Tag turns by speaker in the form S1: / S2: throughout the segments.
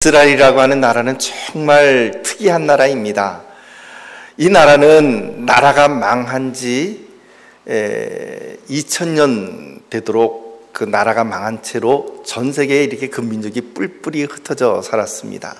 S1: 이스라엘이라고 하는 나라는 정말 특이한 나라입니다. 이 나라는 나라가 망한 지 2000년 되도록 그 나라가 망한 채로 전 세계에 이렇게 그 민족이 뿔뿔이 흩어져 살았습니다.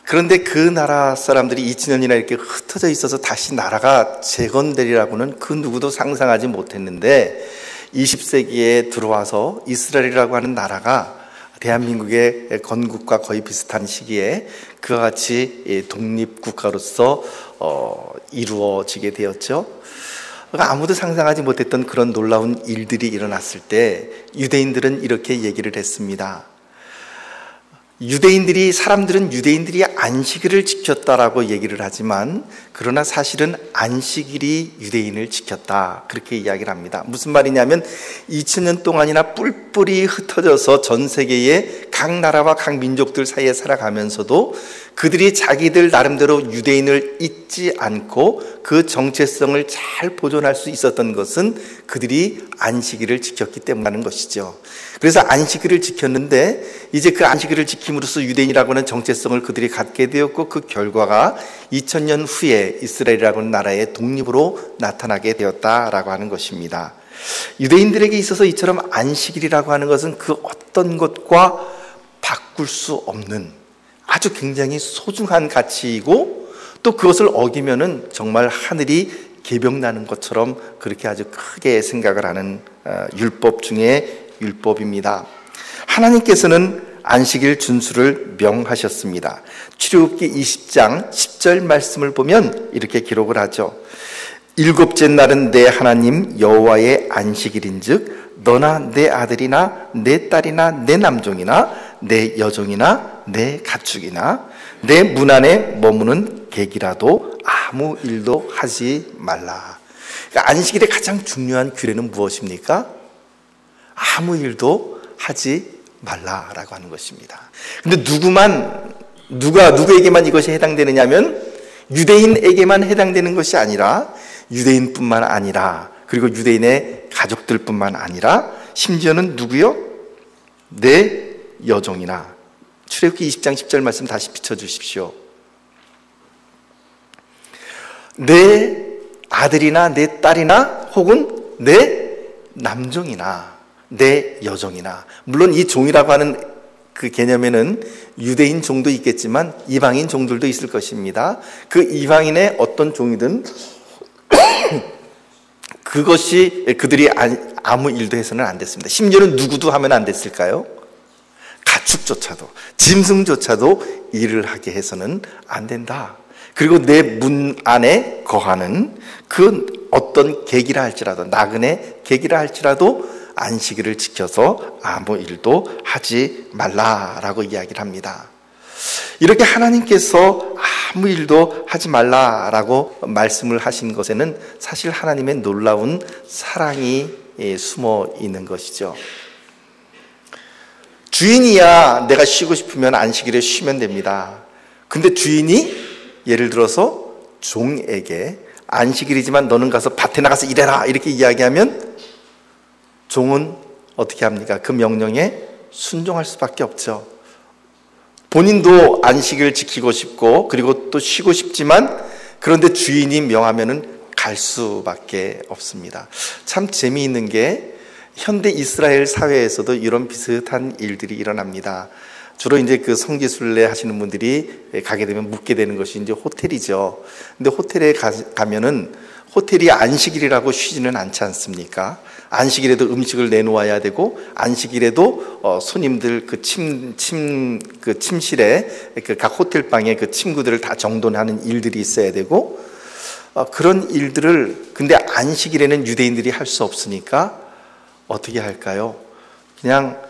S1: 그런데 그 나라 사람들이 2000년이나 이렇게 흩어져 있어서 다시 나라가 재건되리라고는 그 누구도 상상하지 못했는데 20세기에 들어와서 이스라엘이라고 하는 나라가 대한민국의 건국과 거의 비슷한 시기에 그와 같이 독립국가로서 이루어지게 되었죠. 아무도 상상하지 못했던 그런 놀라운 일들이 일어났을 때 유대인들은 이렇게 얘기를 했습니다. 사람들은 유대인들이 안식일을 지켰다라고 얘기를 하지만 그러나 사실은 안식일이 유대인을 지켰다, 그렇게 이야기를 합니다. 무슨 말이냐면 2000년 동안이나 뿔뿔이 흩어져서 전 세계의 각 나라와 각 민족들 사이에 살아가면서도 그들이 자기들 나름대로 유대인을 잊지 않고 그 정체성을 잘 보존할 수 있었던 것은 그들이 안식일을 지켰기 때문이라는 것이죠. 그래서 안식일을 지켰는데 이제 그 안식일을 지킴으로써 유대인이라고 하는 정체성을 그들이 갖게 되었고 그 결과가 2000년 후에 이스라엘이라고 하는 나라의 독립으로 나타나게 되었다라고 하는 것입니다. 유대인들에게 있어서 이처럼 안식일이라고 하는 것은 그 어떤 것과 바꿀 수 없는 아주 굉장히 소중한 가치이고 또 그것을 어기면은 정말 하늘이 개벽나는 것처럼 그렇게 아주 크게 생각을 하는 율법 중에 율법입니다. 하나님께서는 안식일 준수를 명하셨습니다. 출애굽기 20장 10절 말씀을 보면 이렇게 기록을 하죠. 일곱째 날은 내 하나님 여호와의 안식일인즉 너나 내 아들이나 내 딸이나 내 남종이나 내 여종이나 내 가축이나 내 문 안에 머무는 객이라도 아무 일도 하지 말라. 그러니까 안식일의 가장 중요한 규례는 무엇입니까? 아무 일도 하지 말라라고 하는 것입니다. 근데 누구에게만 이것이 해당되느냐면 유대인에게만 해당되는 것이 아니라 유대인뿐만 아니라 그리고 유대인의 가족들뿐만 아니라 심지어는 누구요? 내 여종이나 출애굽기 20장 10절 말씀 다시 비춰주십시오. 내 아들이나 내 딸이나 혹은 내 남종이나 내 여종이나, 물론 이 종이라고 하는 그 개념에는 유대인 종도 있겠지만 이방인 종들도 있을 것입니다. 그 이방인의 어떤 종이든 그것이 그들이 아무 일도 해서는 안 됐습니다. 심지어는 누구도 하면 안 됐을까요? 가축조차도, 짐승조차도 일을 하게 해서는 안 된다. 그리고 내 문 안에 거하는 그 어떤 객이라 할지라도, 나그네 객이라 할지라도 안식일을 지켜서 아무 일도 하지 말라라고 이야기를 합니다. 이렇게 하나님께서 아무 일도 하지 말라라고 말씀을 하신 것에는 사실 하나님의 놀라운 사랑이 숨어 있는 것이죠. 주인이야 내가 쉬고 싶으면 안식일에 쉬면 됩니다. 근데 주인이 예를 들어서 종에게 안식일이지만 너는 가서 밭에 나가서 일해라 이렇게 이야기하면 종은 어떻게 합니까? 그 명령에 순종할 수밖에 없죠. 본인도 안식을 지키고 싶고 그리고 또 쉬고 싶지만 그런데 주인이 명하면은 갈 수밖에 없습니다. 참 재미있는 게 현대 이스라엘 사회에서도 이런 비슷한 일들이 일어납니다. 주로 이제 그 성지순례 하시는 분들이 가게 되면 묵게 되는 것이 이제 호텔이죠. 근데 호텔에 가면은 호텔이 안식일이라고 쉬지는 않지 않습니까? 안식일에도 음식을 내놓아야 되고 안식일에도 손님들 그 침실에 그 각 호텔 방에 그 침구들을 다 정돈하는 일들이 있어야 되고 그런 일들을 근데 안식일에는 유대인들이 할 수 없으니까 어떻게 할까요? 그냥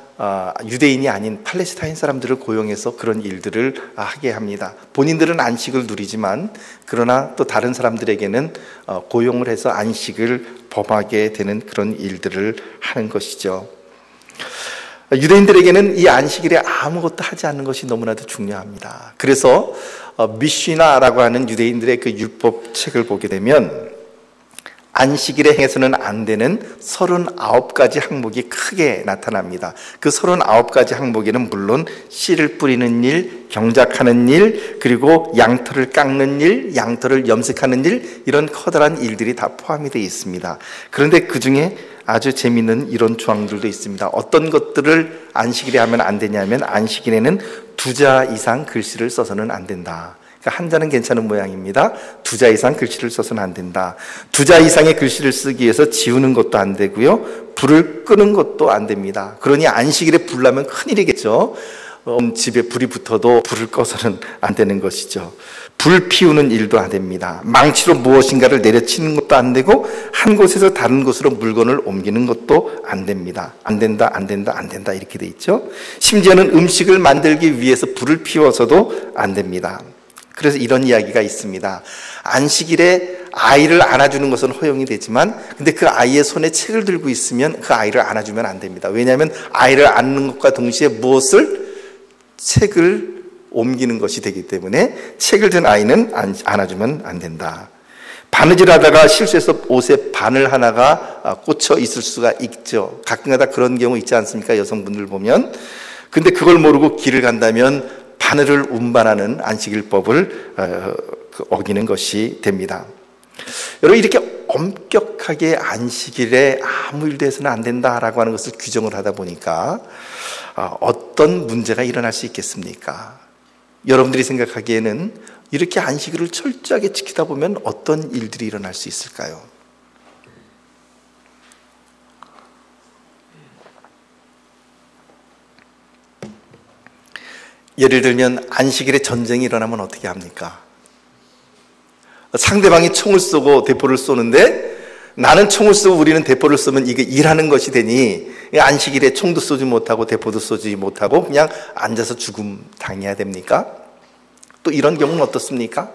S1: 유대인이 아닌 팔레스타인 사람들을 고용해서 그런 일들을 하게 합니다. 본인들은 안식을 누리지만 그러나 또 다른 사람들에게는 고용을 해서 안식을 범하게 되는 그런 일들을 하는 것이죠. 유대인들에게는 이 안식일에 아무것도 하지 않는 것이 너무나도 중요합니다. 그래서 미시나라고 하는 유대인들의 그 율법 책을 보게 되면 안식일에 행해서는 안 되는 39가지 항목이 크게 나타납니다. 그 39가지 항목에는 물론 씨를 뿌리는 일, 경작하는 일, 그리고 양털을 깎는 일, 양털을 염색하는 일, 이런 커다란 일들이 다 포함이 되어 있습니다. 그런데 그 중에 아주 재미있는 이런 조항들도 있습니다. 어떤 것들을 안식일에 하면 안 되냐면, 안식일에는 2자 이상 글씨를 써서는 안 된다. 그러니까 한 자는 괜찮은 모양입니다. 2자 이상 글씨를 써서는 안 된다. 2자 이상의 글씨를 쓰기 위해서 지우는 것도 안 되고요, 불을 끄는 것도 안 됩니다. 그러니 안식일에 불 나면 큰일이겠죠. 집에 불이 붙어도 불을 꺼서는 안 되는 것이죠. 불 피우는 일도 안 됩니다. 망치로 무엇인가를 내려치는 것도 안 되고, 한 곳에서 다른 곳으로 물건을 옮기는 것도 안 됩니다. 안 된다, 안 된다, 안 된다, 이렇게 돼 있죠. 심지어는 음식을 만들기 위해서 불을 피워서도 안 됩니다. 그래서 이런 이야기가 있습니다. 안식일에 아이를 안아주는 것은 허용이 되지만, 근데 그 아이의 손에 책을 들고 있으면 그 아이를 안아주면 안 됩니다. 왜냐하면 아이를 안는 것과 동시에 무엇을? 책을 옮기는 것이 되기 때문에 책을 든 아이는 안아주면 안 된다. 바느질 하다가 실수해서 옷에 바늘 하나가 꽂혀 있을 수가 있죠. 가끔가다 그런 경우 있지 않습니까? 여성분들 보면. 근데 그걸 모르고 길을 간다면 바늘을 운반하는 안식일법을 어기는 것이 됩니다. 여러분, 이렇게 엄격하게 안식일에 아무 일도 해서는 안 된다라고 하는 것을 규정을 하다 보니까 어떤 문제가 일어날 수 있겠습니까? 여러분들이 생각하기에는 이렇게 안식일을 철저하게 지키다 보면 어떤 일들이 일어날 수 있을까요? 예를 들면 안식일에 전쟁이 일어나면 어떻게 합니까? 상대방이 총을 쏘고 대포를 쏘는데 나는 총을 쏘고 우리는 대포를 쏘면 이게 일하는 것이 되니 안식일에 총도 쏘지 못하고 대포도 쏘지 못하고 그냥 앉아서 죽음 당해야 됩니까? 또 이런 경우는 어떻습니까?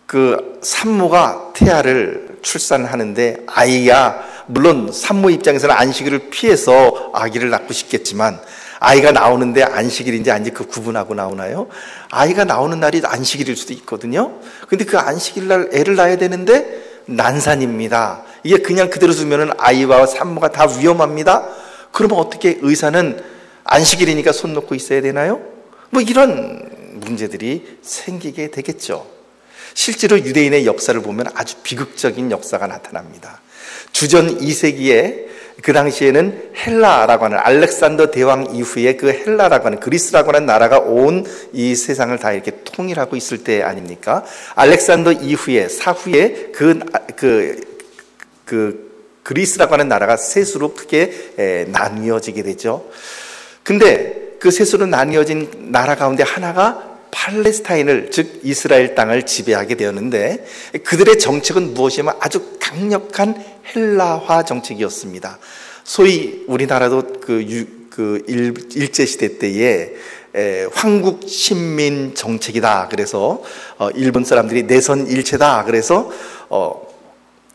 S1: 그 산모가 태아를 출산하는데 아이야, 물론 산모 입장에서는 안식일을 피해서 아기를 낳고 싶겠지만 아이가 나오는데 안식일인지 아닌지 그 구분하고 나오나요? 아이가 나오는 날이 안식일일 수도 있거든요. 근데 그 안식일 날 애를 낳아야 되는데 난산입니다. 이게 그냥 그대로 두면은 아이와 산모가 다 위험합니다. 그러면 어떻게 의사는 안식일이니까 손 놓고 있어야 되나요? 뭐 이런 문제들이 생기게 되겠죠. 실제로 유대인의 역사를 보면 아주 비극적인 역사가 나타납니다. 주전 2세기에 그 당시에는 헬라라고 하는, 알렉산더 대왕 이후에 그 헬라라고 하는, 그리스라고 하는 나라가 온 이 세상을 다 이렇게 통일하고 있을 때 아닙니까? 알렉산더 이후에, 사후에 그리스라고 하는 나라가 셋으로 크게 나뉘어지게 되죠. 근데 그 셋으로 나뉘어진 나라 가운데 하나가 팔레스타인을, 즉 이스라엘 땅을 지배하게 되었는데, 그들의 정책은 무엇이냐면 아주 강력한 헬라화 정책이었습니다. 소위 우리나라도 일제시대 때에 황국 신민 정책이다. 그래서 일본 사람들이 내선 일체다. 그래서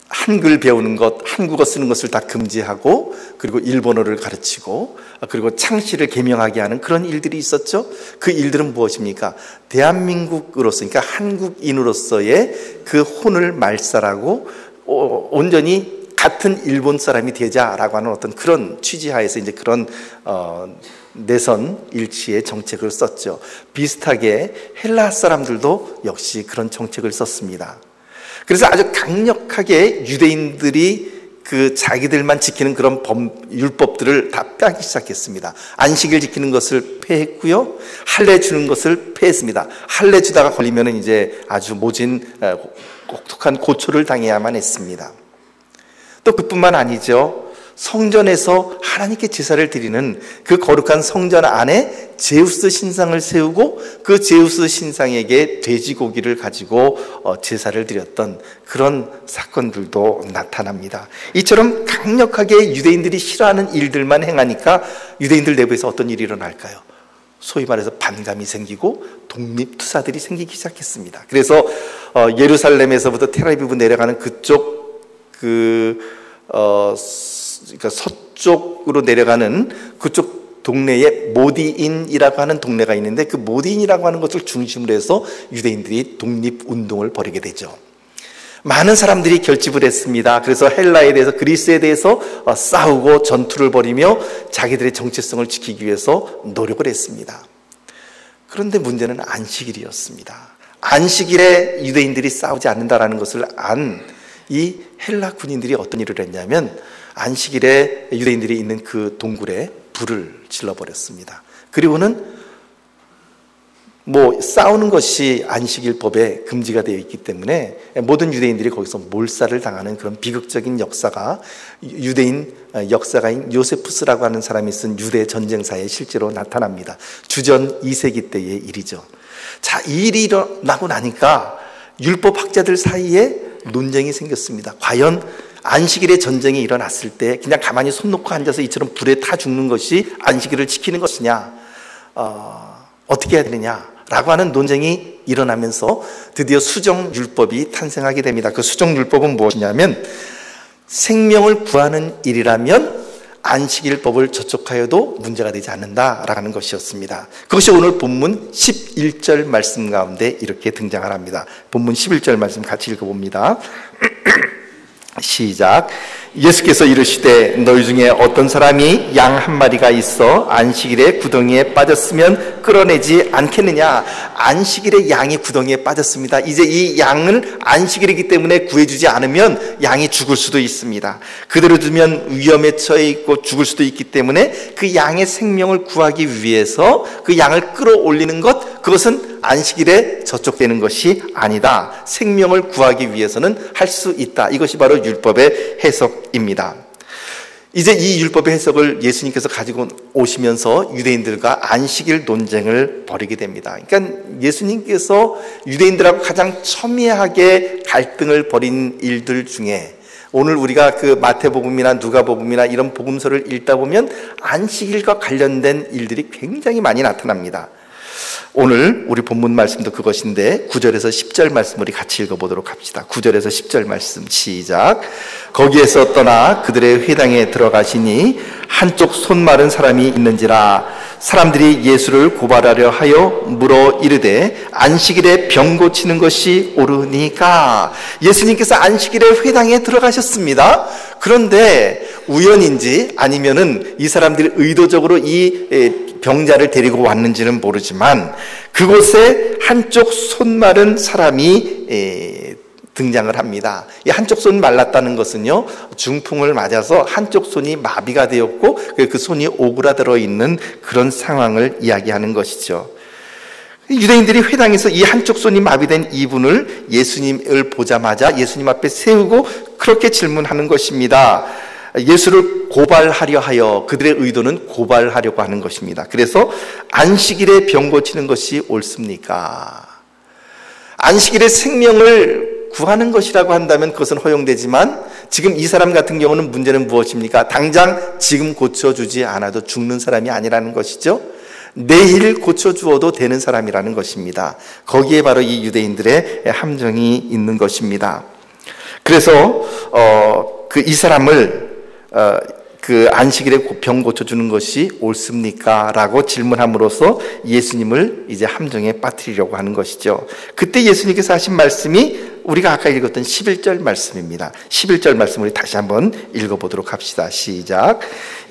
S1: 한글 배우는 것, 한국어 쓰는 것을 다 금지하고, 그리고 일본어를 가르치고, 그리고 창씨를 개명하게 하는 그런 일들이 있었죠. 그 일들은 무엇입니까? 대한민국으로서, 그러니까 한국인으로서의 그 혼을 말살하고 온전히 같은 일본 사람이 되자라고 하는 어떤 그런 취지하에서 이제 그런 내선 일치의 정책을 썼죠. 비슷하게 헬라 사람들도 역시 그런 정책을 썼습니다. 그래서 아주 강력하게 유대인들이 그 자기들만 지키는 그런 율법들을 다 빼기 시작했습니다. 안식일 지키는 것을 폐했고요, 할례 주는 것을 폐했습니다. 할례 주다가 걸리면 이제 아주 모진 혹독한 고초를 당해야만 했습니다. 또 그뿐만 아니죠. 성전에서 하나님께 제사를 드리는 그 거룩한 성전 안에 제우스 신상을 세우고 그 제우스 신상에게 돼지고기를 가지고 제사를 드렸던 그런 사건들도 나타납니다. 이처럼 강력하게 유대인들이 싫어하는 일들만 행하니까 유대인들 내부에서 어떤 일이 일어날까요? 소위 말해서 반감이 생기고 독립투사들이 생기기 시작했습니다. 그래서 예루살렘에서부터 텔아비브 내려가는 그쪽 그러니까 서쪽으로 내려가는 그쪽 동네에 모디인이라고 하는 동네가 있는데, 그 모디인이라고 하는 것을 중심으로 해서 유대인들이 독립운동을 벌이게 되죠. 많은 사람들이 결집을 했습니다. 그래서 헬라에 대해서, 그리스에 대해서 싸우고 전투를 벌이며 자기들의 정체성을 지키기 위해서 노력을 했습니다. 그런데 문제는 안식일이었습니다. 안식일에 유대인들이 싸우지 않는다라는 것을 안 이 헬라 군인들이 어떤 일을 했냐면 안식일에 유대인들이 있는 그 동굴에 불을 질러버렸습니다. 그리고는 싸우는 것이 안식일법에 금지가 되어 있기 때문에 모든 유대인들이 거기서 몰살을 당하는 그런 비극적인 역사가 유대인 역사가인 요세푸스라고 하는 사람이 쓴 유대 전쟁사에 실제로 나타납니다. 주전 2세기 때의 일이죠. 자, 이 일이 일어나고 나니까 율법 학자들 사이에 논쟁이 생겼습니다. 과연 안식일에 전쟁이 일어났을 때 그냥 가만히 손 놓고 앉아서 이처럼 불에 타 죽는 것이 안식일을 지키는 것이냐, 어떻게 해야 되느냐라고 하는 논쟁이 일어나면서 드디어 수정율법이 탄생하게 됩니다. 그 수정율법은 무엇이냐면 생명을 구하는 일이라면 안식일법을 저촉하여도 문제가 되지 않는다라는 것이었습니다. 그것이 오늘 본문 11절 말씀 가운데 이렇게 등장을 합니다. 본문 11절 말씀 같이 읽어봅니다. 시작. 예수께서 이르시되 너희 중에 어떤 사람이 양 한 마리가 있어 안식일에 구덩이에 빠졌으면 끌어내지 않겠느냐. 안식일에 양이 구덩이에 빠졌습니다. 이제 이 양을 안식일이기 때문에 구해주지 않으면 양이 죽을 수도 있습니다. 그대로 두면 위험에 처해 있고 죽을 수도 있기 때문에 그 양의 생명을 구하기 위해서 그 양을 끌어올리는 것, 그것은 안식일에 저촉되는 것이 아니다. 생명을 구하기 위해서는 할 수 있다. 이것이 바로 율법의 해석입니다. 이제 이 율법의 해석을 예수님께서 가지고 오시면서 유대인들과 안식일 논쟁을 벌이게 됩니다. 그러니까 예수님께서 유대인들하고 가장 첨예하게 갈등을 벌인 일들 중에 오늘 우리가 그 마태복음이나 누가복음이나 이런 복음서를 읽다 보면 안식일과 관련된 일들이 굉장히 많이 나타납니다. 오늘 우리 본문 말씀도 그것인데 9절에서 10절 말씀 우리 같이 읽어보도록 합시다. 9절에서 10절 말씀 시작. 거기에서 떠나 그들의 회당에 들어가시니 한쪽 손 마른 사람이 있는지라. 사람들이 예수를 고발하려 하여 물어 이르되 안식일에 병 고치는 것이 옳으니까. 예수님께서 안식일에 회당에 들어가셨습니다. 그런데 우연인지 아니면은 이 사람들이 의도적으로 이 병자를 데리고 왔는지는 모르지만 그곳에 한쪽 손 마른 사람이 등장을 합니다. 이 한쪽 손이 말랐다는 것은요, 중풍을 맞아서 한쪽 손이 마비가 되었고 그 손이 오그라들어 있는 그런 상황을 이야기하는 것이죠. 유대인들이 회당에서 이 한쪽 손이 마비된 이분을 예수님을 보자마자 예수님 앞에 세우고 그렇게 질문하는 것입니다. 예수를 고발하려 하여, 그들의 의도는 고발하려고 하는 것입니다. 그래서 안식일에 병 고치는 것이 옳습니까? 안식일에 생명을 구하는 것이라고 한다면 그것은 허용되지만 지금 이 사람 같은 경우는 문제는 무엇입니까? 당장 지금 고쳐주지 않아도 죽는 사람이 아니라는 것이죠. 내일 고쳐주어도 되는 사람이라는 것입니다. 거기에 바로 이 유대인들의 함정이 있는 것입니다. 그래서 이 사람을 그 안식일에 병 고쳐주는 것이 옳습니까? 라고 질문함으로써 예수님을 이제 함정에 빠뜨리려고 하는 것이죠. 그때 예수님께서 하신 말씀이 우리가 아까 읽었던 11절 말씀입니다. 11절 말씀 우리 다시 한번 읽어보도록 합시다. 시작.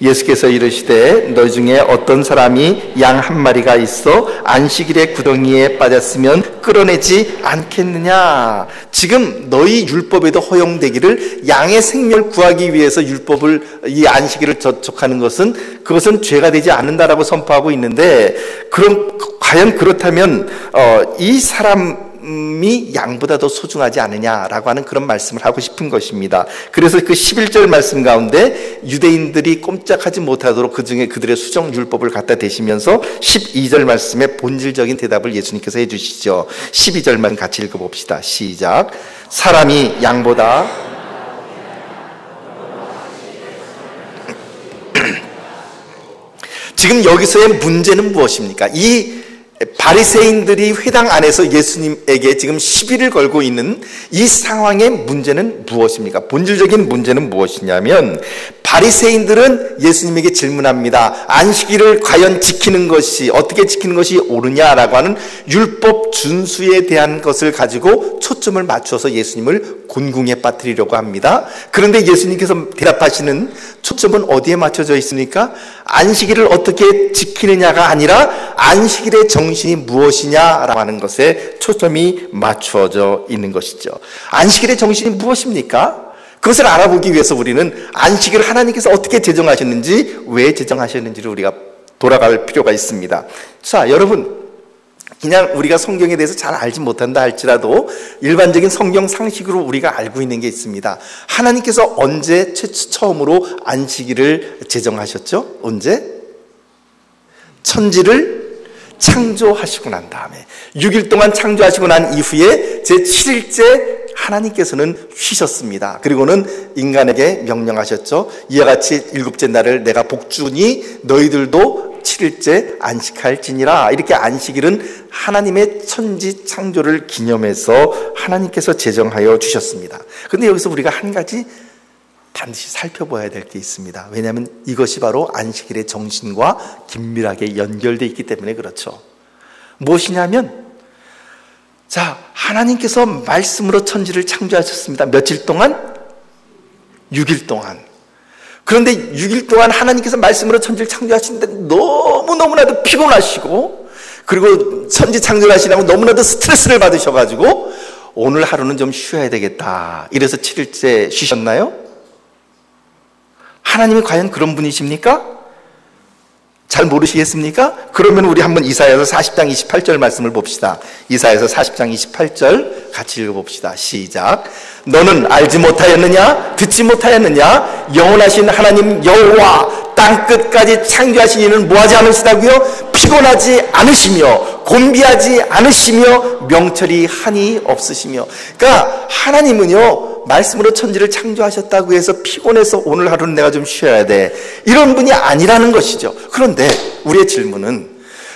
S1: 예수께서 이르시되 너희 중에 어떤 사람이 양 한 마리가 있어 안식일에 구덩이에 빠졌으면 끌어내지 않겠느냐. 지금 너희 율법에도 허용되기를 양의 생명을 구하기 위해서 이 안식일을 저촉하는 것은 그것은 죄가 되지 않는다라고 선포하고 있는데, 그럼 과연 그렇다면 이 사람이 양보다 더 소중하지 않느냐라고 하는 그런 말씀을 하고 싶은 것입니다. 그래서 그 11절 말씀 가운데 유대인들이 꼼짝하지 못하도록 그중에 그들의 수정 율법을 갖다 대시면서 12절 말씀에 본질적인 대답을 예수님께서 해주시죠. 12절 말씀 같이 읽어봅시다. 시작. 사람이 양보다 지금 여기서의 문제는 무엇입니까? 이 바리새인들이 회당 안에서 예수님에게 지금 시비를 걸고 있는 이 상황의 문제는 무엇입니까? 본질적인 문제는 무엇이냐면 바리새인들은 예수님에게 질문합니다. 안식일을 과연 지키는 것이, 어떻게 지키는 것이 옳으냐라고 하는 율법 준수에 대한 것을 가지고 초점을 맞춰서 예수님을 곤궁에 빠뜨리려고 합니다. 그런데 예수님께서 대답하시는 초점은 어디에 맞춰져 있습니까? 안식일을 어떻게 지키느냐가 아니라 안식일의 정신이 무엇이냐라고 하는 것에 초점이 맞춰져 있는 것이죠. 안식일의 정신이 무엇입니까? 그것을 알아보기 위해서 우리는 안식일을 하나님께서 어떻게 제정하셨는지, 왜 제정하셨는지를 우리가 돌아갈 필요가 있습니다. 자, 여러분, 그냥 우리가 성경에 대해서 잘 알지 못한다 할지라도 일반적인 성경 상식으로 우리가 알고 있는 게 있습니다. 하나님께서 언제 처음으로 안식일을 제정하셨죠? 언제? 천지를 창조하시고 난 다음에 6일 동안 창조하시고 난 이후에 제7일째 하나님께서는 쉬셨습니다. 그리고는 인간에게 명령하셨죠. 이와 같이 7째 날을 내가 복주니 너희들도 7일째 안식할지니라. 이렇게 안식일은 하나님의 천지 창조를 기념해서 하나님께서 제정하여 주셨습니다. 그런데 여기서 우리가 한 가지 반드시 살펴봐야 될 게 있습니다. 왜냐하면 이것이 바로 안식일의 정신과 긴밀하게 연결되어 있기 때문에 그렇죠. 무엇이냐면, 자, 하나님께서 말씀으로 천지를 창조하셨습니다. 며칠 동안? 6일 동안. 그런데 6일 동안 하나님께서 말씀으로 천지를 창조하시는데 너무너무나도 피곤하시고, 그리고 천지 창조를 하시려고 너무나도 스트레스를 받으셔가지고 오늘 하루는 좀 쉬어야 되겠다, 이래서 7일째 쉬셨나요? 하나님이 과연 그런 분이십니까? 잘 모르시겠습니까? 그러면 우리 한번 이사야서 40장 28절 말씀을 봅시다. 이사야서 40장 28절 같이 읽어봅시다. 시작. 너는 알지 못하였느냐? 듣지 못하였느냐? 영원하신 하나님 여호와 땅끝까지 창조하신 이는 뭐하지 않으시다고요? 피곤하지 않으시며 곤비하지 않으시며 명철이 한이 없으시며. 그러니까 하나님은요, 말씀으로 천지를 창조하셨다고 해서 피곤해서 오늘 하루는 내가 좀 쉬어야 돼, 이런 분이 아니라는 것이죠. 그런데 우리의 질문은,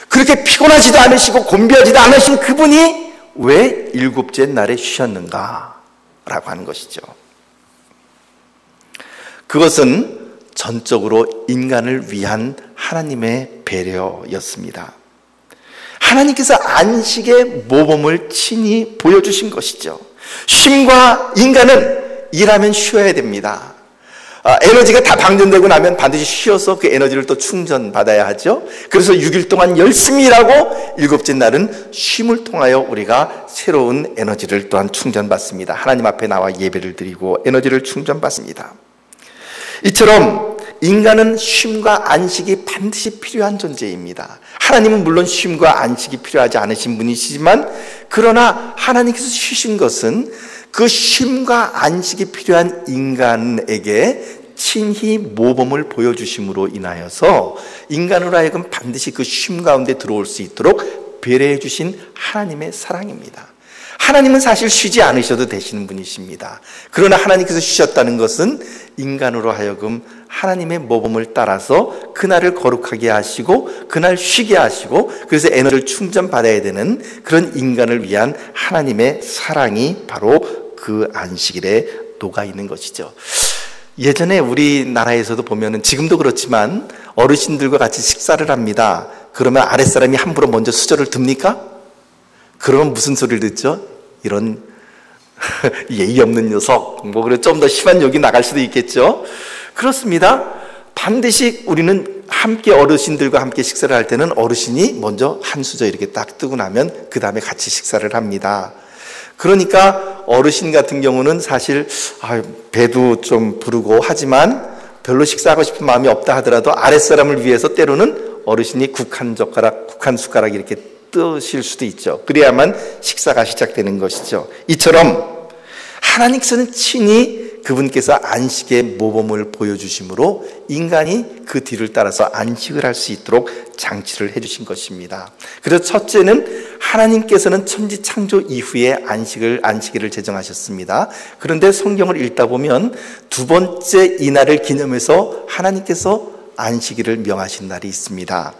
S1: 그렇게 피곤하지도 않으시고 곤비하지도 않으신 그분이 왜 7째 날에 쉬셨는가 라고 하는 것이죠. 그것은 전적으로 인간을 위한 하나님의 배려였습니다. 하나님께서 안식의 모범을 친히 보여주신 것이죠. 쉼과 인간은 일하면 쉬어야 됩니다. 에너지가 다 방전되고 나면 반드시 쉬어서 그 에너지를 또 충전받아야 하죠. 그래서 6일 동안 열심히 일하고 7째 날은 쉼을 통하여 우리가 새로운 에너지를 또한 충전받습니다. 하나님 앞에 나와 예배를 드리고 에너지를 충전받습니다. 이처럼 인간은 쉼과 안식이 반드시 필요한 존재입니다. 하나님은 물론 쉼과 안식이 필요하지 않으신 분이시지만, 그러나 하나님께서 쉬신 것은 그 쉼과 안식이 필요한 인간에게 친히 모범을 보여주심으로 인하여서 인간으로 하여금 반드시 그 쉼 가운데 들어올 수 있도록 배려해 주신 하나님의 사랑입니다. 하나님은 사실 쉬지 않으셔도 되시는 분이십니다. 그러나 하나님께서 쉬셨다는 것은 인간으로 하여금 하나님의 모범을 따라서 그날을 거룩하게 하시고 그날 쉬게 하시고, 그래서 에너지를 충전받아야 되는 그런 인간을 위한 하나님의 사랑이 바로 그 안식일에 녹아 있는 것이죠. 예전에 우리나라에서도 보면은, 지금도 그렇지만 어르신들과 같이 식사를 합니다. 그러면 아랫사람이 함부로 먼저 수저를 듭니까? 그러면 무슨 소리를 듣죠? 이런 예의 없는 녀석, 뭐 그래 좀 더 심한 욕이 나갈 수도 있겠죠. 그렇습니다. 반드시 우리는 함께 어르신들과 함께 식사를 할 때는 어르신이 먼저 한 수저 이렇게 딱 뜨고 나면 그 다음에 같이 식사를 합니다. 그러니까 어르신 같은 경우는 사실 배도 좀 부르고 하지만 별로 식사하고 싶은 마음이 없다 하더라도 아랫사람을 위해서 때로는 어르신이 국한 젓가락, 국한 숟가락 이렇게 뜨실 수도 있죠. 그래야만 식사가 시작되는 것이죠. 이처럼 하나님께서는 친히 그분께서 안식의 모범을 보여주심으로 인간이 그 뒤를 따라서 안식을 할 수 있도록 장치를 해주신 것입니다. 그래서 첫째는 하나님께서는 천지 창조 이후에 안식일을 제정하셨습니다. 그런데 성경을 읽다 보면 두 번째 이날을 기념해서 하나님께서 안식일을 명하신 날이 있습니다.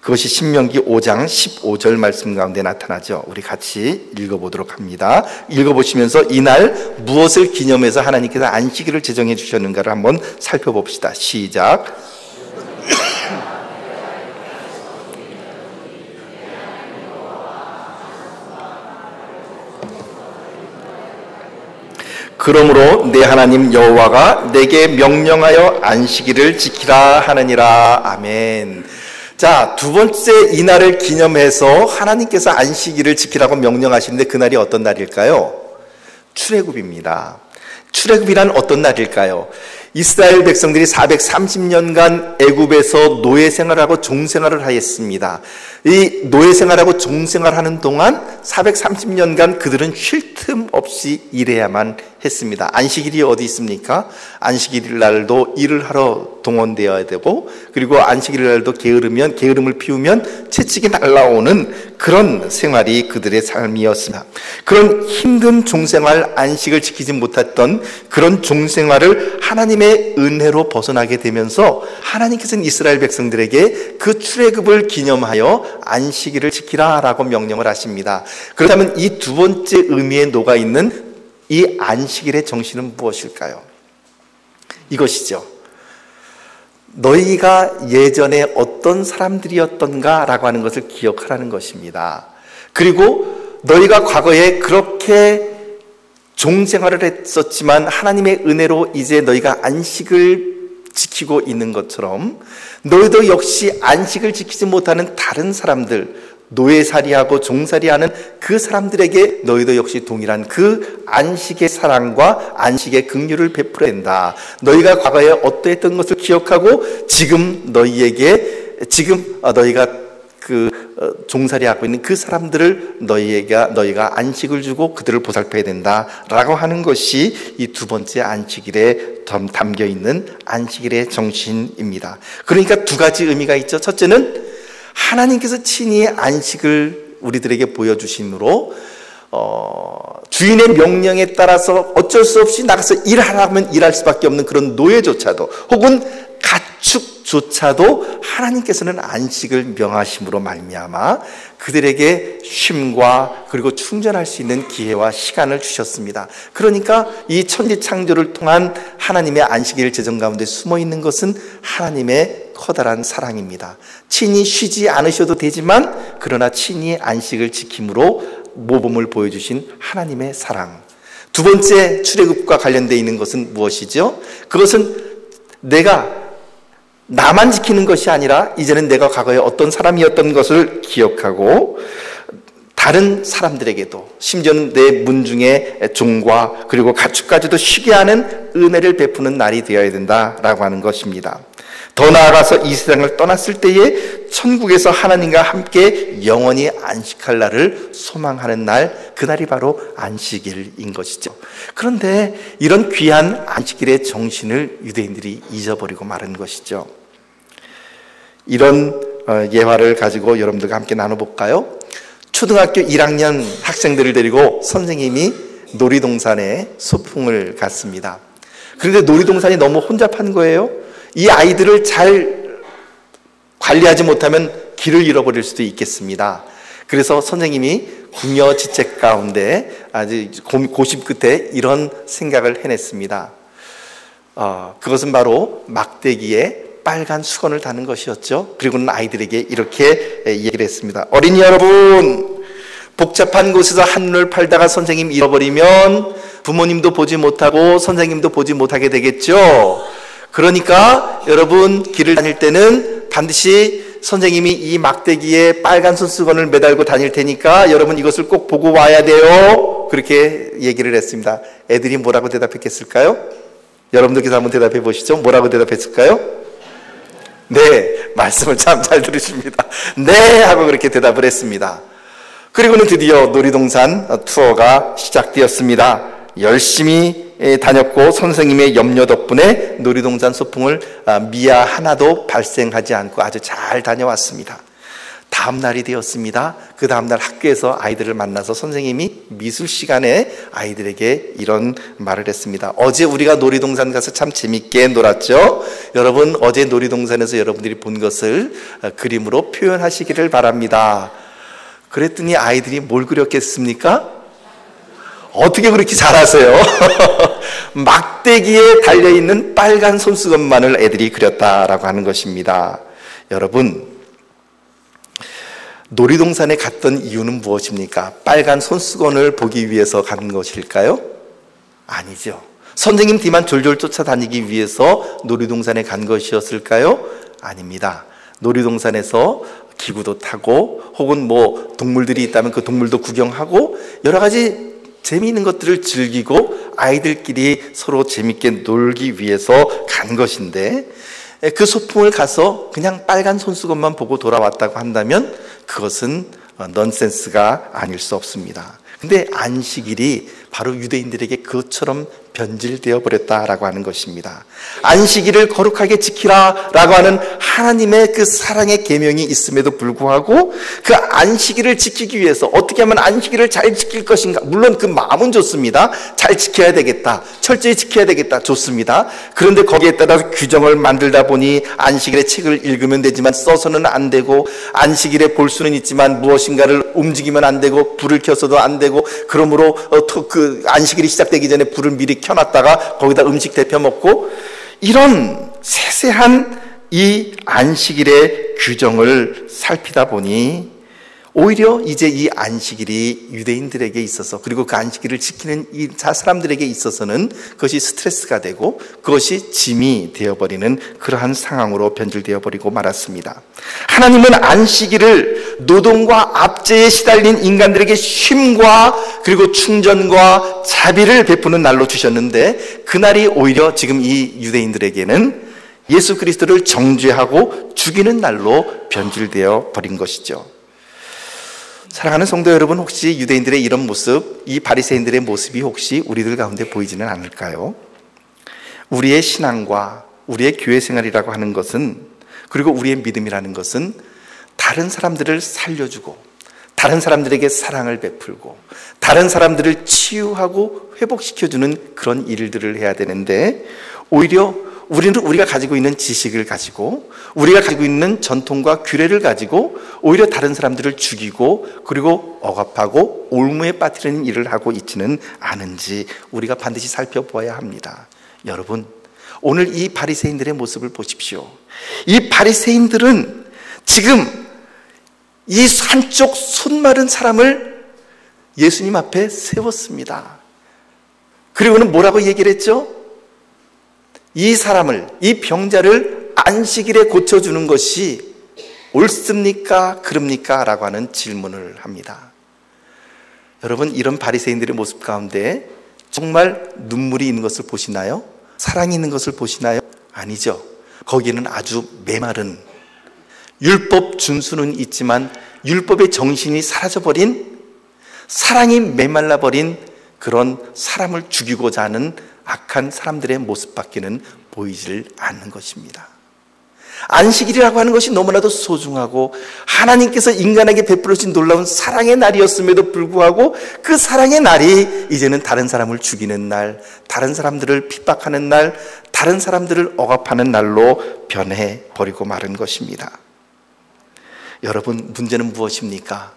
S1: 그것이 신명기 5장 15절 말씀 가운데 나타나죠. 우리 같이 읽어보도록 합니다. 읽어보시면서 이날 무엇을 기념해서 하나님께서 안식일을 제정해 주셨는가를 한번 살펴봅시다. 시작. 그러므로 내 하나님 여호와가 내게 명령하여 안식일을 지키라 하느니라. 아멘. 자, 두 번째 이날을 기념해서 하나님께서 안식일을 지키라고 명령하시는데 그날이 어떤 날일까요? 출애굽입니다. 출애굽이란 어떤 날일까요? 이스라엘 백성들이 430년간 애굽에서 노예 생활하고 종 생활을 하였습니다. 이 노예 생활하고 종 생활하는 동안 430년간 그들은 쉴 틈 없이 일해야만 했습니다. 안식일이 어디 있습니까? 안식일 날도 일을 하러 동원되어야 되고, 그리고 안식일 날도 게으름을 피우면 채찍이 날라오는 그런 생활이 그들의 삶이었습니다. 그런 힘든 종생활, 안식을 지키지 못했던 그런 종생활을 하나님의 은혜로 벗어나게 되면서 하나님께서는 이스라엘 백성들에게 그 출애굽을 기념하여 안식일을 지키라라고 명령을 하십니다. 그렇다면 이 두 번째 의미에 녹아있는 이 안식일의 정신은 무엇일까요? 이것이죠. 너희가 예전에 어떤 사람들이었던가 라고 하는 것을 기억하라는 것입니다. 그리고 너희가 과거에 그렇게 종생활을 했었지만 하나님의 은혜로 이제 너희가 안식을 지키고 있는 것처럼 너희도 역시 안식을 지키지 못하는 다른 사람들, 노예살이하고 종살이하는 그 사람들에게 너희도 역시 동일한 그 안식의 사랑과 안식의 긍휼을 베풀어야 된다. 너희가 과거에 어떠했던 것을 기억하고 지금 너희가 종살이하고 있는 그 사람들을 너희가 안식을 주고 그들을 보살펴야 된다라고 하는 것이 이 두 번째 안식일에 담겨 있는 안식일의 정신입니다. 그러니까 두 가지 의미가 있죠. 첫째는 하나님께서 친히 안식을 우리들에게 보여주심으로 주인의 명령에 따라서 어쩔 수 없이 나가서 일하라면 일할 수밖에 없는 그런 노예조차도, 혹은 가축조차도 하나님께서는 안식을 명하심으로 말미암아 그들에게 쉼과 그리고 충전할 수 있는 기회와 시간을 주셨습니다. 그러니까 이 천지 창조를 통한 하나님의 안식일 제정 가운데 숨어 있는 것은 하나님의 커다란 사랑입니다. 친히 쉬지 않으셔도 되지만 그러나 친히 안식을 지킴으로 모범을 보여주신 하나님의 사랑. 두 번째 출애굽과 관련되어 있는 것은 무엇이죠? 그것은 나만 지키는 것이 아니라 이제는 내가 과거에 어떤 사람이었던 것을 기억하고 다른 사람들에게도, 심지어는 내 문중의 종과 그리고 가축까지도 쉬게 하는 은혜를 베푸는 날이 되어야 된다라고 하는 것입니다. 더 나아가서 이 세상을 떠났을 때에 천국에서 하나님과 함께 영원히 안식할 날을 소망하는 날, 그날이 바로 안식일인 것이죠. 그런데 이런 귀한 안식일의 정신을 유대인들이 잊어버리고 마른 것이죠. 이런 예화를 가지고 여러분들과 함께 나눠볼까요? 초등학교 1학년 학생들을 데리고 선생님이 놀이동산에 소풍을 갔습니다. 그런데 놀이동산이 너무 혼잡한 거예요. 이 아이들을 잘 관리하지 못하면 길을 잃어버릴 수도 있겠습니다. 그래서 선생님이 궁여지책 가운데 아주 고심 끝에 이런 생각을 해냈습니다. 그것은 바로 막대기에 빨간 수건을 다는 것이었죠. 그리고는 아이들에게 이렇게 얘기를 했습니다. 어린이 여러분, 복잡한 곳에서 한눈을 팔다가 선생님 잃어버리면 부모님도 보지 못하고 선생님도 보지 못하게 되겠죠. 그러니까 여러분 길을 다닐 때는 반드시 선생님이 이 막대기에 빨간 손수건을 매달고 다닐 테니까 여러분 이것을 꼭 보고 와야 돼요. 그렇게 얘기를 했습니다. 애들이 뭐라고 대답했겠을까요? 여러분들께서 한번 대답해 보시죠. 뭐라고 대답했을까요? 네, 말씀을 참 잘 들으십니다. 네 하고 그렇게 대답을 했습니다. 그리고는 드디어 놀이동산 투어가 시작되었습니다. 열심히 다녔고 선생님의 염려 덕분에 놀이동산 소풍을 미아 하나도 발생하지 않고 아주 잘 다녀왔습니다. 다음 날이 되었습니다. 그 다음 날 학교에서 아이들을 만나서 선생님이 미술 시간에 아이들에게 이런 말을 했습니다. 어제 우리가 놀이동산 가서 참 재밌게 놀았죠? 여러분 어제 놀이동산에서 여러분들이 본 것을 그림으로 표현하시기를 바랍니다. 그랬더니 아이들이 뭘 그렸겠습니까? 어떻게 그렇게 잘하세요? 막대기에 달려있는 빨간 손수건만을 애들이 그렸다라고 하는 것입니다. 여러분, 놀이동산에 갔던 이유는 무엇입니까? 빨간 손수건을 보기 위해서 간 것일까요? 아니죠. 선생님 뒤만 졸졸 쫓아다니기 위해서 놀이동산에 간 것이었을까요? 아닙니다. 놀이동산에서 기구도 타고 혹은 뭐 동물들이 있다면 그 동물도 구경하고 여러 가지 재미있는 것들을 즐기고 아이들끼리 서로 재밌게 놀기 위해서 간 것인데, 그 소풍을 가서 그냥 빨간 손수건만 보고 돌아왔다고 한다면 그것은 넌센스가 아닐 수 없습니다. 근데 안식일이 바로 유대인들에게 그것처럼 변질되어 버렸다라고 하는 것입니다. 안식일을 거룩하게 지키라라고 하는 하나님의 그 사랑의 계명이 있음에도 불구하고 그 안식일을 지키기 위해서 어떻게 하면 안식일을 잘 지킬 것인가, 물론 그 마음은 좋습니다. 잘 지켜야 되겠다, 철저히 지켜야 되겠다, 좋습니다. 그런데 거기에 따라서 규정을 만들다 보니 안식일에 책을 읽으면 되지만 써서는 안 되고, 안식일에 볼 수는 있지만 무엇인가를 움직이면 안 되고, 불을 켜서도 안 되고, 그러므로 그 안식일이 시작되기 전에 불을 미리 켜놨다가 거기다 음식 데펴 먹고, 이런 세세한 이 안식일의 규정을 살피다 보니 오히려 이제 이 안식일이 유대인들에게 있어서, 그리고 그 안식일을 지키는 이 사람들에게 있어서는 그것이 스트레스가 되고 그것이 짐이 되어버리는 그러한 상황으로 변질되어 버리고 말았습니다. 하나님은 안식일을 노동과 압제에 시달린 인간들에게 쉼과 그리고 충전과 자비를 베푸는 날로 주셨는데, 그날이 오히려 지금 이 유대인들에게는 예수 그리스도를 정죄하고 죽이는 날로 변질되어 버린 것이죠. 사랑하는 성도 여러분, 혹시 유대인들의 이런 모습, 이 바리새인들의 모습이 혹시 우리들 가운데 보이지는 않을까요? 우리의 신앙과 우리의 교회 생활이라고 하는 것은, 그리고 우리의 믿음이라는 것은 다른 사람들을 살려주고 다른 사람들에게 사랑을 베풀고 다른 사람들을 치유하고 회복시켜주는 그런 일들을 해야 되는데, 오히려 우리가 가지고 있는 지식을 가지고 우리가 가지고 있는 전통과 규례를 가지고 오히려 다른 사람들을 죽이고 그리고 억압하고 올무에 빠뜨리는 일을 하고 있지는 않은지 우리가 반드시 살펴보아야 합니다. 여러분, 오늘 이 바리새인들의 모습을 보십시오. 이 바리새인들은 지금 이 한쪽 손 마른 사람을 예수님 앞에 세웠습니다. 그리고는 뭐라고 얘기를 했죠? 이 사람을, 이 병자를 안식일에 고쳐주는 것이 옳습니까? 그럽니까? 라고 하는 질문을 합니다. 여러분, 이런 바리새인들의 모습 가운데 정말 눈물이 있는 것을 보시나요? 사랑이 있는 것을 보시나요? 아니죠. 거기에는 아주 메마른, 율법 준수는 있지만 율법의 정신이 사라져버린, 사랑이 메말라버린 그런 사람을 죽이고자 하는 악한 사람들의 모습밖에는 보이질 않는 것입니다. 안식일이라고 하는 것이 너무나도 소중하고 하나님께서 인간에게 베풀어주신 놀라운 사랑의 날이었음에도 불구하고 그 사랑의 날이 이제는 다른 사람을 죽이는 날, 다른 사람들을 핍박하는 날, 다른 사람들을 억압하는 날로 변해버리고 마른 것입니다. 여러분, 문제는 무엇입니까?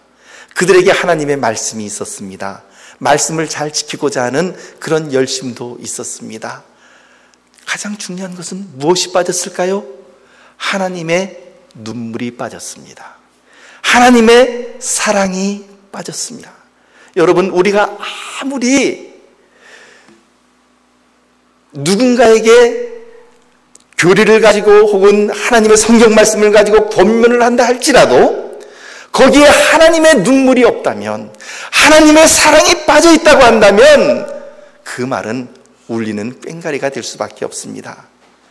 S1: 그들에게 하나님의 말씀이 있었습니다. 말씀을 잘 지키고자 하는 그런 열심도 있었습니다. 가장 중요한 것은 무엇이 빠졌을까요? 하나님의 눈물이 빠졌습니다. 하나님의 사랑이 빠졌습니다. 여러분, 우리가 아무리 누군가에게 교리를 가지고 혹은 하나님의 성경 말씀을 가지고 권면을 한다 할지라도 거기에 하나님의 눈물이 없다면, 하나님의 사랑이 빠져 있다고 한다면 그 말은 울리는 꽹가리가 될 수밖에 없습니다.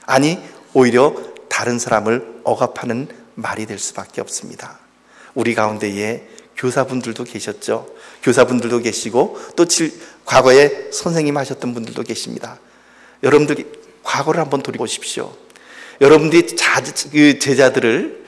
S1: 아니, 오히려 다른 사람을 억압하는 말이 될 수밖에 없습니다. 우리 가운데에 교사분들도 계셨죠. 교사분들도 계시고 또 과거에 선생님 하셨던 분들도 계십니다. 여러분들 과거를 한번 돌이보십시오. 여러분들이 제자들을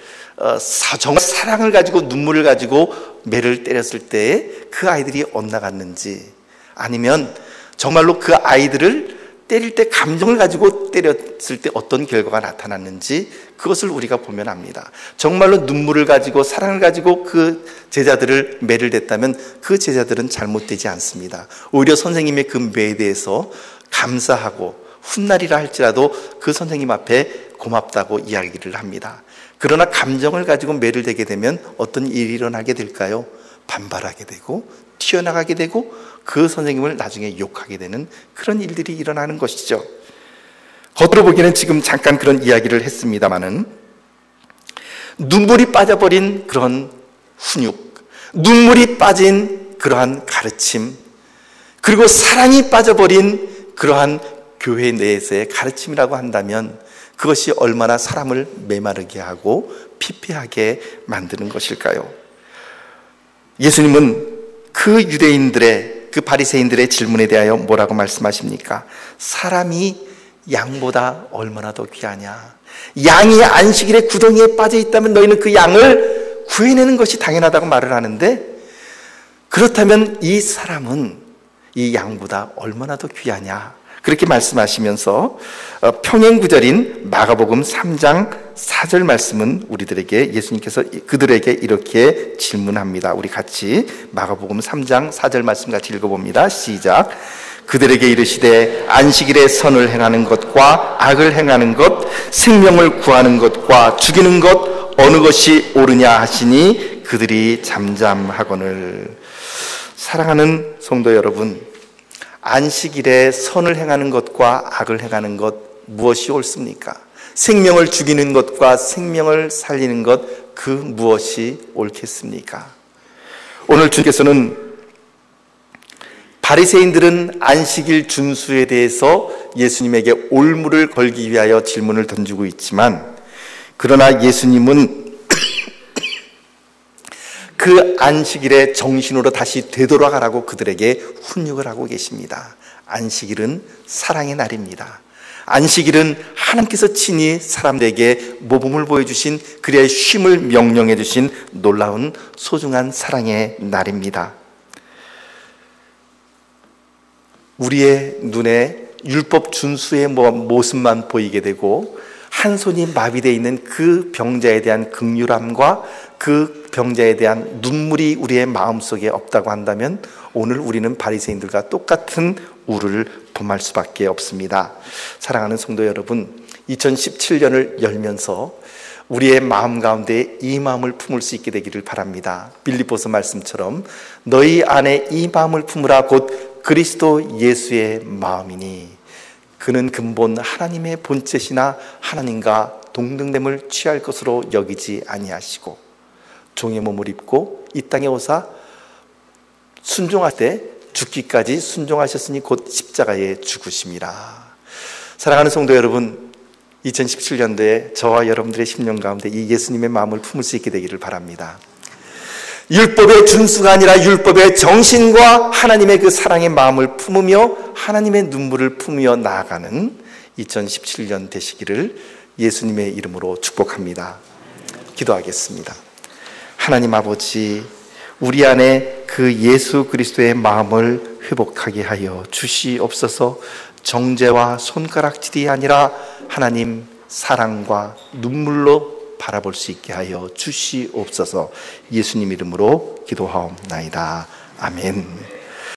S1: 정말 사랑을 가지고 눈물을 가지고 매를 때렸을 때 그 아이들이 엇나갔는지, 아니면 정말로 그 아이들을 때릴 때 감정을 가지고 때렸을 때 어떤 결과가 나타났는지 그것을 우리가 보면 압니다. 정말로 눈물을 가지고 사랑을 가지고 그 제자들을 매를 댔다면 그 제자들은 잘못되지 않습니다. 오히려 선생님의 그 매에 대해서 감사하고 훗날이라 할지라도 그 선생님 앞에 고맙다고 이야기를 합니다. 그러나 감정을 가지고 매를 대게 되면 어떤 일이 일어나게 될까요? 반발하게 되고 튀어나가게 되고 그 선생님을 나중에 욕하게 되는 그런 일들이 일어나는 것이죠. 겉으로 보기에는 지금 잠깐 그런 이야기를 했습니다마는 눈물이 빠져버린 그런 훈육, 눈물이 빠진 그러한 가르침, 그리고 사랑이 빠져버린 그러한 교회 내에서의 가르침이라고 한다면 그것이 얼마나 사람을 메마르게 하고 피폐하게 만드는 것일까요? 예수님은 그 유대인들의, 그 바리새인들의 질문에 대하여 뭐라고 말씀하십니까? 사람이 양보다 얼마나 더 귀하냐? 양이 안식일에 구덩이에 빠져 있다면 너희는 그 양을 구해내는 것이 당연하다고 말을 하는데, 그렇다면 이 사람은 이 양보다 얼마나 더 귀하냐? 그렇게 말씀하시면서 평행구절인 마가복음 3장 4절 말씀은 우리들에게, 예수님께서 그들에게 이렇게 질문합니다. 우리 같이 마가복음 3장 4절 말씀 같이 읽어봅니다. 시작. 그들에게 이르시되 안식일에 선을 행하는 것과 악을 행하는 것, 생명을 구하는 것과 죽이는 것 어느 것이 옳으냐 하시니 그들이 잠잠하거늘. 사랑하는 성도 여러분, 안식일에 선을 행하는 것과 악을 행하는 것 무엇이 옳습니까? 생명을 죽이는 것과 생명을 살리는 것 그 무엇이 옳겠습니까? 오늘 주님께서는 바리새인들은 안식일 준수에 대해서 예수님에게 올무를 걸기 위하여 질문을 던지고 있지만, 그러나 예수님은 그 안식일의 정신으로 다시 되돌아가라고 그들에게 훈육을 하고 계십니다. 안식일은 사랑의 날입니다. 안식일은 하나님께서 친히 사람들에게 모범을 보여주신, 그리하여 쉼을 명령해 주신 놀라운 소중한 사랑의 날입니다. 우리의 눈에 율법 준수의 모습만 보이게 되고 한 손이 마비되어 있는 그 병자에 대한 긍휼함과 그 병자에 대한 눈물이 우리의 마음속에 없다고 한다면 오늘 우리는 바리새인들과 똑같은 우를 범할 수밖에 없습니다. 사랑하는 성도 여러분, 2017년을 열면서 우리의 마음 가운데 이 마음을 품을 수 있게 되기를 바랍니다. 빌립보서 말씀처럼 너희 안에 이 마음을 품으라 곧 그리스도 예수의 마음이니 그는 근본 하나님의 본체시나 하나님과 동등됨을 취할 것으로 여기지 아니하시고 종의 몸을 입고 이 땅에 오사 순종할 때 죽기까지 순종하셨으니 곧 십자가에 죽으심이라. 사랑하는 성도 여러분, 2017년도에 저와 여러분들의 심령 가운데 이 예수님의 마음을 품을 수 있게 되기를 바랍니다. 율법의 준수가 아니라 율법의 정신과 하나님의 그 사랑의 마음을 품으며 하나님의 눈물을 품으며 나아가는 2017년 되시기를 예수님의 이름으로 축복합니다. 기도하겠습니다. 하나님 아버지, 우리 안에 그 예수 그리스도의 마음을 회복하게 하여 주시옵소서. 정죄와 손가락질이 아니라 하나님 사랑과 눈물로 바라볼 수 있게 하여 주시옵소서. 예수님 이름으로 기도하옵나이다. 아멘.